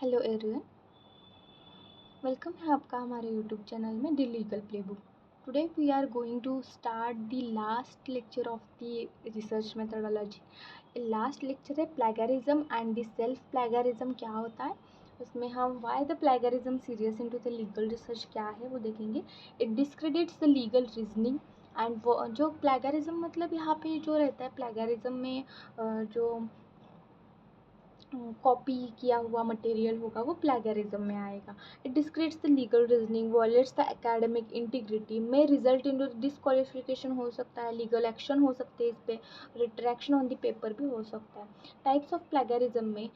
Hello everyone, welcome है आपका हमारे यूट्यूब चैनल में the legal playbook. Today we are going to start the last lecture of the research methodology. Last lecture है plagiarism and the self plagiarism क्या होता है। उसमें हम why the plagiarism serious into the legal research क्या है वो देखेंगे। It discredits the legal reasoning and वो जो प्लेगरिज्म मतलब यहाँ पे जो रहता है प्लेगरिज्म में जो कॉपी किया हुआ मटेरियल होगा वो प्लेगरिज्म में आएगा। It discredits the legal reasoning, violates the academic integrity, में रिजल्ट इन डिसक्वालिफिकेशन हो सकता है, लीगल एक्शन हो सकते हैं, इस पर रिट्रैक्शन ऑन द पेपर भी हो सकता है। टाइप्स ऑफ प्लेगरिज्म में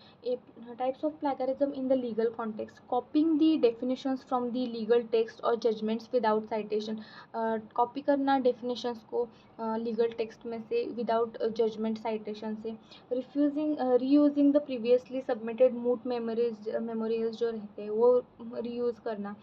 types of plagiarism in the legal context, copying the definitions from the legal text और जजमेंट्स विदाउट साइटेशन। कॉपी करना डेफिनेशंस को लीगल टेक्स्ट में से विदाउट जजमेंट साइटेशन से। Refusing reusing the previously submitted moot memorials जो रहते हैं वो रीयूज़ करना,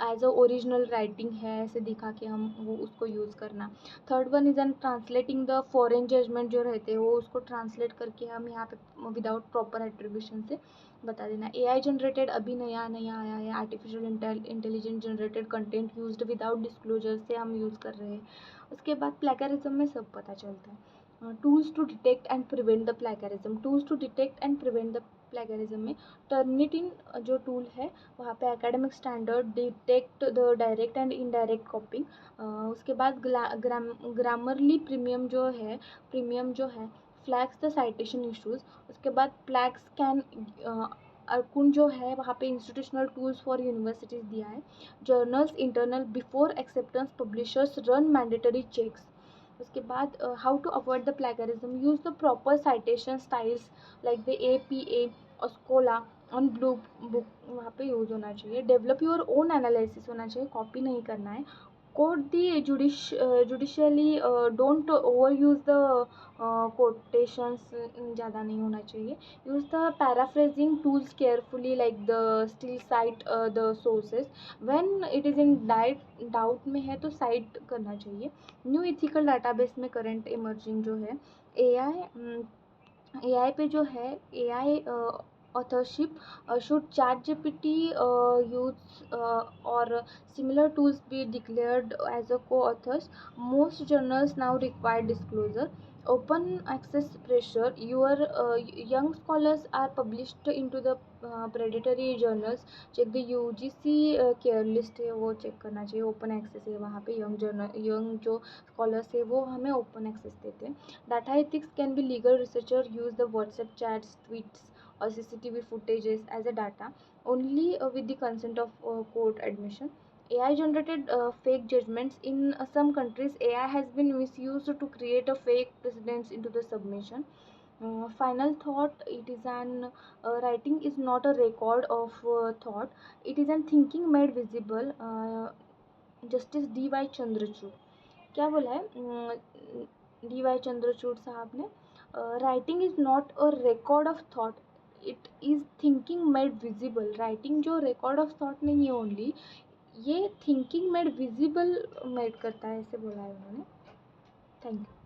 एज अ ओरिजिनल राइटिंग है ऐसे दिखा के हम वो उसको यूज़ करना। Third one is an translating the foreign judgement जो रहते हैं वो उसको ट्रांसलेट करके हम यहाँ पे विदाउट प्रॉपर एट्रीब्यूशन से बता देना। AI जनरेटेड अभी नया आया है, artificial intelligence generated content used without disclosure से हम यूज़ कर रहे हैं। उसके बाद प्लेगरिज्म में सब पता चलता है। Tools to detect and prevent the plagiarism, tools to detect and prevent the plagiarism में टर्निटिन जो टूल है वहाँ पे academic standard detect the direct and indirect copying. उसके बाद ग्रामरली प्रीमियम जो है फ्लैग्स द साइटेशन इश्यूज। उसके बाद फ्लैग्स कैन अर्कुन जो है वहाँ पे इंस्टीट्यूशनल टूल्स फॉर यूनिवर्सिटीज़ दिया है। Journals internal before acceptance publishers run mandatory checks. उसके बाद how to avoid the plagiarism, use the proper citation styles like the APA और स्कोला ऑन ब्लू बुक वहाँ पे यूज़ होना चाहिए। डेवलप योर ओन एनालिसिस होना चाहिए, कॉपी नहीं करना है। Quote the judiciously, don't overuse the quotations, ज़्यादा नहीं होना चाहिए। Use the paraphrasing tools carefully like the still cite the sources. When it is in doubt में है तो साइट करना चाहिए। न्यू इथिकल डाटाबेस में करंट इमर्जिंग जो है AI पे जो है AI authorship should ChatGPT use और similar tools be declared as a co-authors. Most journals now require disclosure. Open access pressure, your young scholars are published into the predatory journals. Check the UGC care list है वो check करना चाहिए। Open access है वहाँ पे young जो scholars है वो हमें ओपन एक्सेस देते हैं। Data ethics can be legal researcher use the WhatsApp chats, tweets or CCTV footages as a data only with the consent of court admission. AI generated fake judgments in some countries. AI has been misused to create a fake precedents into the submission. Final thought, it is an writing is not a record of thought, it is an thinking made visible. Justice DY Chandrachud क्या बोला है DY Chandrachud साहब ने, writing is not a record of thought, it is thinking made visible. Writing जो record of thought नहीं है only, ये thinking made visible made करता है, ऐसे बोला है उन्होंने। Thank you.